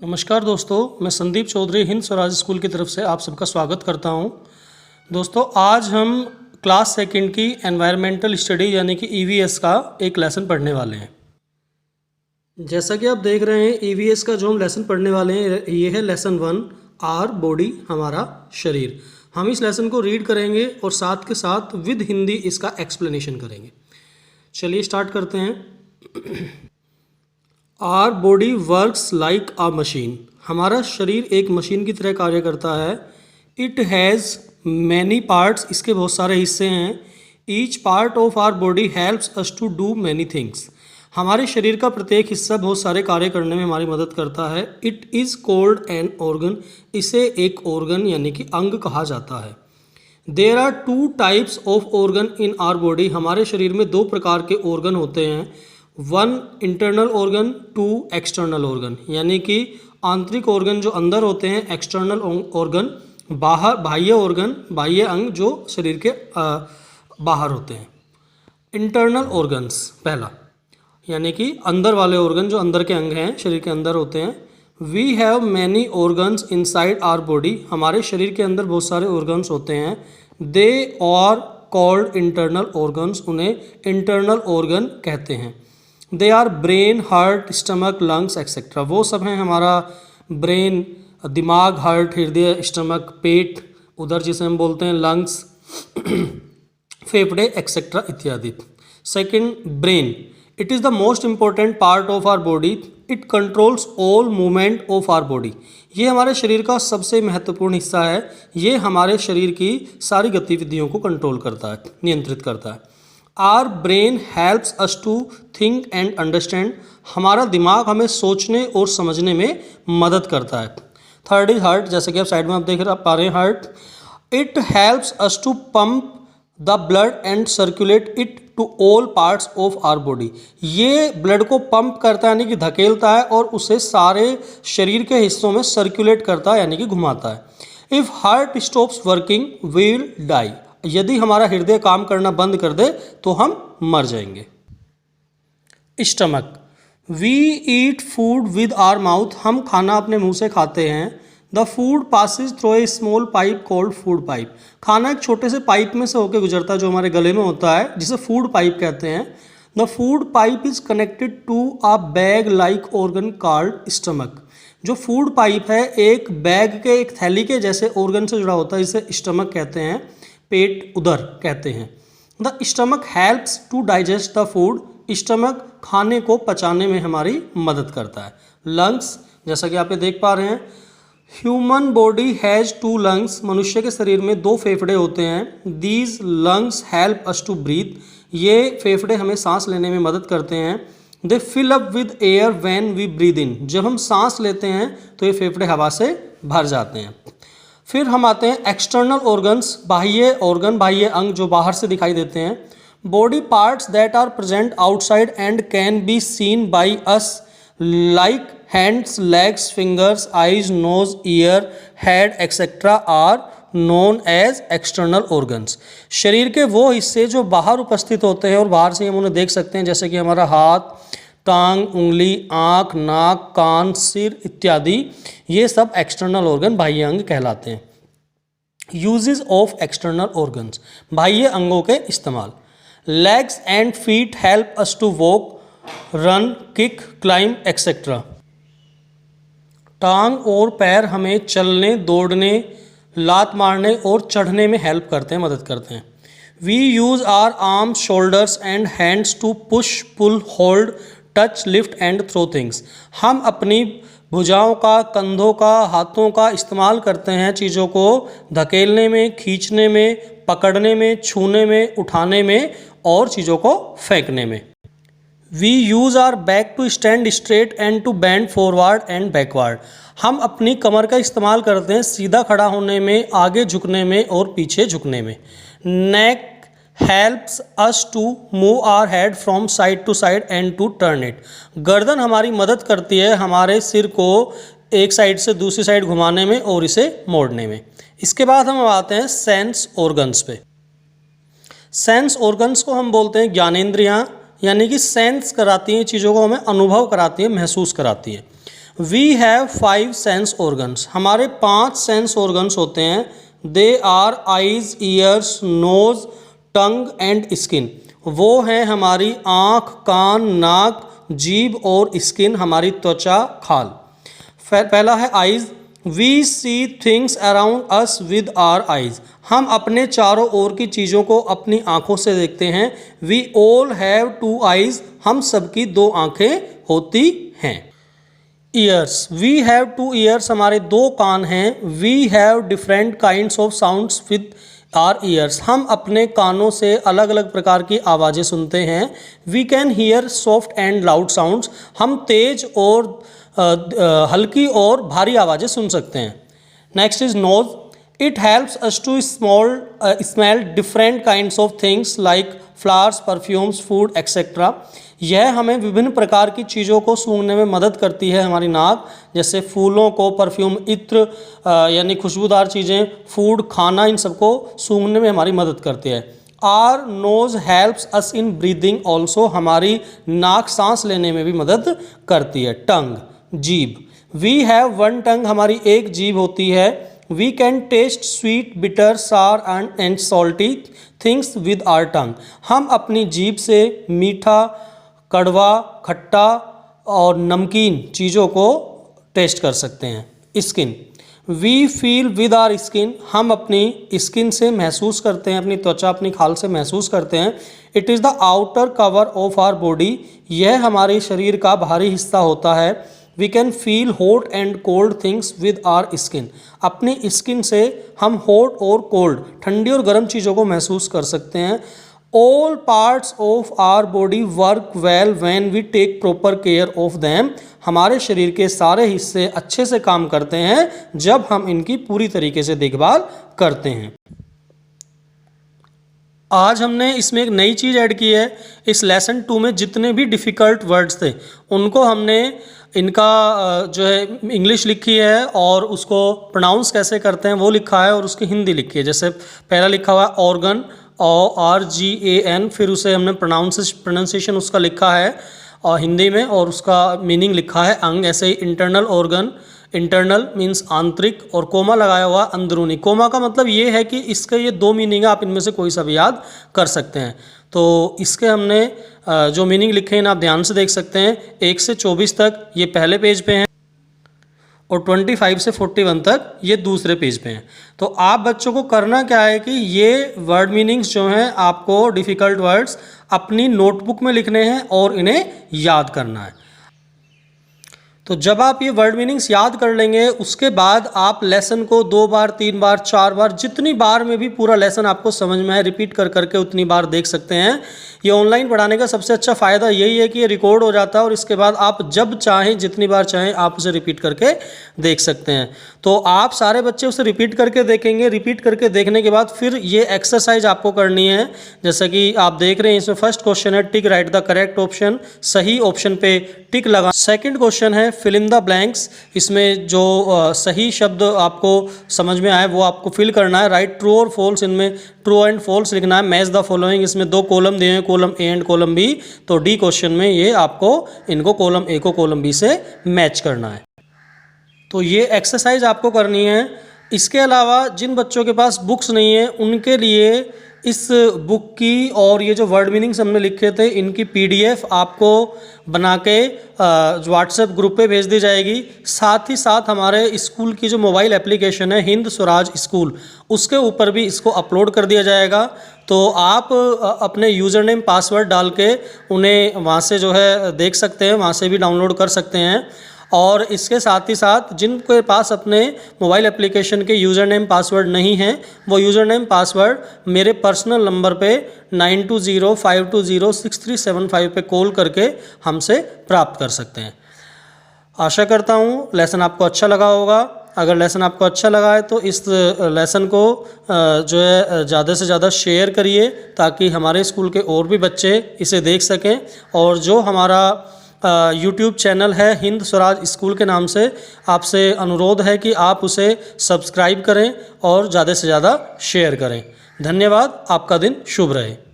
नमस्कार दोस्तों, मैं संदीप चौधरी हिंद स्वराज स्कूल की तरफ से आप सबका स्वागत करता हूं। दोस्तों, आज हम क्लास सेकंड की एनवायरमेंटल स्टडी यानी कि ईवीएस का एक लेसन पढ़ने वाले हैं। जैसा कि आप देख रहे हैं, ईवीएस का जो हम लेसन पढ़ने वाले हैं ये है लेसन 1, आर बॉडी, हमारा शरीर। हम इस लेसन को रीड करेंगे और साथ के साथ विद हिंदी इसका एक्सप्लेनेशन करेंगे। चलिए स्टार्ट करते हैं। Our body works like a machine. हमारा शरीर एक मशीन की तरह कार्य करता है। It has many parts. इसके बहुत सारे हिस्से हैं। Each part of our body helps us to do many things. हमारे शरीर का प्रत्येक हिस्सा बहुत सारे कार्य करने में हमारी मदद करता है। It is called an organ. इसे एक ऑर्गन यानी कि अंग कहा जाता है। There are 2 types of organ in our body. हमारे शरीर में 2 प्रकार के ऑर्गन होते हैं। 1 इंटरनल ऑर्गन, 2 एक्सटर्नल ऑर्गन। यानी कि आंतरिक ऑर्गन जो अंदर होते हैं, एक्सटर्नल ऑर्गन बाहर, बाह्य ऑर्गन, बाह्य अंग जो शरीर के बाहर होते हैं। इंटरनल ऑर्गन्स पहला, यानी कि अंदर वाले ऑर्गन जो अंदर के अंग हैं, शरीर के अंदर होते हैं। We have many organs inside our body. हमारे शरीर के अंदर बहुत सारे ऑर्गन्स होते हैं। They are called internal organs. उन्हें इंटरनल ऑर्गन कहते हैं। They are brain, heart, stomach, lungs et cetera. वो सब हैं हमारा ब्रेन, दिमाग, हार्ट, हृदय, स्टमक, पेट, उधर जिसे हम बोलते हैं लंग्स, फेफड़े एक्सेट्रा इत्यादि। Second, brain. It is the most important part of our body. It controls all movement of our body. ये हमारे शरीर का सबसे महत्वपूर्ण हिस्सा है। ये हमारे शरीर की सारी गतिविधियों को कंट्रोल करता है, नियंत्रित करता है। Our brain helps us to think and understand. हमारा दिमाग हमें सोचने और समझने में मदद करता है। Third is heart. जैसे कि आप साइड में आप देख पा रहे हैं heart. It helps us to pump the blood and circulate it to all parts of our body. ये ब्लड को पंप करता है यानी कि धकेलता है और उसे सारे शरीर के हिस्सों में सर्कुलेट करता है यानी कि घुमाता है। If heart stops working we will die. यदि हमारा हृदय काम करना बंद कर दे तो हम मर जाएंगे। Stomach. We eat food with our mouth. हम खाना अपने मुंह से खाते हैं। The food passes through a small pipe called food pipe. खाना एक छोटे से पाइप में से होकर गुजरता है जो हमारे गले में होता है, जिसे फूड पाइप कहते हैं। The food pipe is connected to a bag like organ called stomach. जो फूड पाइप है एक बैग के, एक थैली के जैसे ऑर्गन से जुड़ा होता है, जिसे स्टमक कहते हैं, पेट उदर कहते हैं। The stomach helps to digest the food. Stomach खाने को पचाने में हमारी मदद करता है। लंग्स, जैसा कि आप ये देख पा रहे हैं, ह्यूमन बॉडी हैज़ 2 लंग्स। मनुष्य के शरीर में 2 फेफड़े होते हैं। These lungs help us to breathe. ये फेफड़े हमें सांस लेने में मदद करते हैं। They fill up with air when we breathe in. जब हम सांस लेते हैं तो ये फेफड़े हवा से भर जाते हैं। फिर हम आते हैं एक्सटर्नल ऑर्गन्स, बाह्य ऑर्गन, बाह्य अंग जो बाहर से दिखाई देते हैं। Body parts that are present outside and can be seen by us like hands, legs, fingers, eyes, nose, ear, head et cetera are known as external organs. शरीर के वो हिस्से जो बाहर उपस्थित होते हैं और बाहर से हम उन्हें देख सकते हैं, जैसे कि हमारा हाथ, टांग, उंगली, आँख, नाक, कान, सिर इत्यादि, ये सब एक्सटर्नल ऑर्गन, बाह्य अंग कहलाते हैं। यूजेस ऑफ एक्सटर्नल ऑर्गन्स, बाह्य अंगों के इस्तेमाल। Legs and feet help us to walk, run, kick, climb et cetera. टांग और पैर हमें चलने, दौड़ने, लात मारने और चढ़ने में हेल्प करते हैं, मदद करते हैं। We use our arms, shoulders and hands to push, pull, hold, touch, lift and throw things. हम अपनी भुजाओं का, कंधों का, हाथों का इस्तेमाल करते हैं चीज़ों को धकेलने में, खींचने में, पकड़ने में, छूने में, उठाने में और चीज़ों को फेंकने में। We use our back to stand straight and to bend forward and backward. हम अपनी कमर का इस्तेमाल करते हैं सीधा खड़ा होने में, आगे झुकने में और पीछे झुकने में। Neck helps us to move our head from side to side and to turn it. गर्दन हमारी मदद करती है हमारे सिर को एक साइड से दूसरी साइड घुमाने में और इसे मोड़ने में। इसके बाद हम आते हैं सेंस ऑर्गन्स पे। सेंस ऑर्गन्स को हम बोलते हैं ज्ञानेंद्रियाँ, यानी कि सेंस कराती हैं चीज़ों को, हमें अनुभव कराती हैं, महसूस कराती हैं। वी हैव 5 सेंस ऑर्गन्स, हमारे 5 सेंस ऑर्गन्स होते हैं। They are eyes, ears, nose, tongue and skin. वो हैं हमारी आँख, कान, नाक, जीभ और स्किन हमारी त्वचा, खाल। पहला है eyes. We see things around us with our eyes, हम अपने चारों ओर की चीज़ों को अपनी आँखों से देखते हैं। वी ऑल हैव 2 आइज, हम सबकी 2 आँखें होती हैं। ईयर्स, वी हैव 2 ईयर्स, हमारे 2 कान हैं। We have different kinds of sounds with our ears, हम अपने कानों से अलग अलग प्रकार की आवाज़ें सुनते हैं। We can hear soft and loud sounds, हम तेज और हल्की और भारी आवाज़ें सुन सकते हैं। Next is nose. It helps us to smell different kinds of things like flowers, perfumes, food et cetera. यह हमें विभिन्न प्रकार की चीज़ों को सूंघने में मदद करती है, हमारी नाक, जैसे फूलों को, परफ्यूम, इत्र यानी खुशबूदार चीज़ें, फूड, खाना, इन सबको सूंघने में हमारी मदद करती है। Are knows helps us in breathing also, हमारी नाक सांस लेने में भी मदद करती है। टंग, जीभ। वी हैव 1 टंग, हमारी एक जीभ होती है। We can taste sweet, bitter, sour and salty things with our tongue, हम अपनी जीभ से मीठा, कड़वा, खट्टा और नमकीन चीज़ों को टेस्ट कर सकते हैं। Skin. We feel with our skin, हम अपनी स्किन से महसूस करते हैं, अपनी त्वचा, अपनी खाल से महसूस करते हैं। It is the outer cover of our body, यह हमारे शरीर का बाहरी हिस्सा होता है। We can feel hot and cold things with our skin, अपनी स्किन से हम हॉट और कोल्ड, ठंडी और गर्म चीज़ों को महसूस कर सकते हैं। All parts of our body work well when we take proper care of them, हमारे शरीर के सारे हिस्से अच्छे से काम करते हैं जब हम इनकी पूरी तरीके से देखभाल करते हैं। आज हमने इसमें एक नई चीज़ ऐड की है। इस लेसन 2 में जितने भी डिफ़िकल्ट वर्ड्स थे उनको हमने इनका जो है इंग्लिश लिखी है और उसको प्रोनाउंस कैसे करते हैं वो लिखा है और उसकी हिंदी लिखी है। जैसे पहला लिखा हुआ है ऑर्गन, ORGAN, फिर उसे हमने प्रोनाउंसिएशन उसका लिखा है और हिंदी में, और उसका मीनिंग लिखा है अंग। ऐसे ही इंटरनल ऑर्गन, इंटरनल मीन्स आंतरिक, और कोमा लगाया हुआ अंदरूनी। कोमा का मतलब ये है कि इसके ये 2 मीनिंग है, आप इनमें से कोई सा भी याद कर सकते हैं। तो इसके हमने जो मीनिंग लिखे हैं आप ध्यान से देख सकते हैं। 1 से 24 तक ये पहले पेज पे हैं और 25 से 41 तक ये दूसरे पेज पे हैं। तो आप बच्चों को करना क्या है कि ये वर्ड मीनिंग्स जो हैं आपको डिफ़िकल्ट वर्ड्स अपनी नोटबुक में लिखने हैं और इन्हें याद करना है। तो जब आप ये वर्ड मीनिंग्स याद कर लेंगे उसके बाद आप लेसन को 2 बार, 3 बार, 4 बार, जितनी बार में भी पूरा लेसन आपको समझ में आए रिपीट कर करके उतनी बार देख सकते हैं। ये ऑनलाइन पढ़ाने का सबसे अच्छा फ़ायदा यही है कि ये रिकॉर्ड हो जाता है और इसके बाद आप जब चाहें, जितनी बार चाहें, आप उसे रिपीट करके देख सकते हैं। तो आप सारे बच्चे उसे रिपीट करके देखेंगे। रिपीट करके देखने के बाद फिर ये एक्सरसाइज आपको करनी है। जैसा कि आप देख रहे हैं इसमें फर्स्ट क्वेश्चन है टिक राइट द करेक्ट ऑप्शन, सही ऑप्शन पे टिक लगा। सेकंड क्वेश्चन है फिल इन द ब्लैंक्स, इसमें जो सही शब्द आपको समझ में आए वो आपको फिल करना है। राइट ट्रू और फॉल्स, इनमें ट्रू एंड फॉल्स लिखना है। मैच द फॉलोइंग, इसमें 2 कॉलम दिए हैं, column A and column B. तो डी क्वेश्चन में ये आपको इनको कॉलम ए को कॉलम बी से मैच करना है। तो ये एक्सरसाइज आपको करनी है। इसके अलावा जिन बच्चों के पास बुक्स नहीं है उनके लिए इस बुक की और ये जो वर्ड मीनिंग्स हमने लिखे थे इनकी PDF आपको बना के व्हाट्सएप ग्रुप पे भेज दी जाएगी। साथ ही साथ हमारे स्कूल की जो मोबाइल एप्लीकेशन है हिंद स्वराज स्कूल, उसके ऊपर भी इसको अपलोड कर दिया जाएगा। तो आप अपने यूज़र नेम पासवर्ड डाल के उन्हें वहाँ से जो है देख सकते हैं, वहाँ से भी डाउनलोड कर सकते हैं। और इसके साथ ही साथ जिनके पास अपने मोबाइल एप्लीकेशन के यूज़र नेम पासवर्ड नहीं है वो यूज़र नेम पासवर्ड मेरे पर्सनल नंबर पे 9205206375 पे कॉल करके हमसे प्राप्त कर सकते हैं। आशा करता हूँ लेसन आपको अच्छा लगा होगा। अगर लेसन आपको अच्छा लगा है तो इस लेसन को जो है ज़्यादा से ज़्यादा शेयर करिए ताकि हमारे स्कूल के और भी बच्चे इसे देख सकें। और जो हमारा YouTube चैनल है हिंद स्वराज स्कूल के नाम से, आपसे अनुरोध है कि आप उसे सब्सक्राइब करें और ज़्यादा से ज़्यादा शेयर करें। धन्यवाद। आपका दिन शुभ रहे।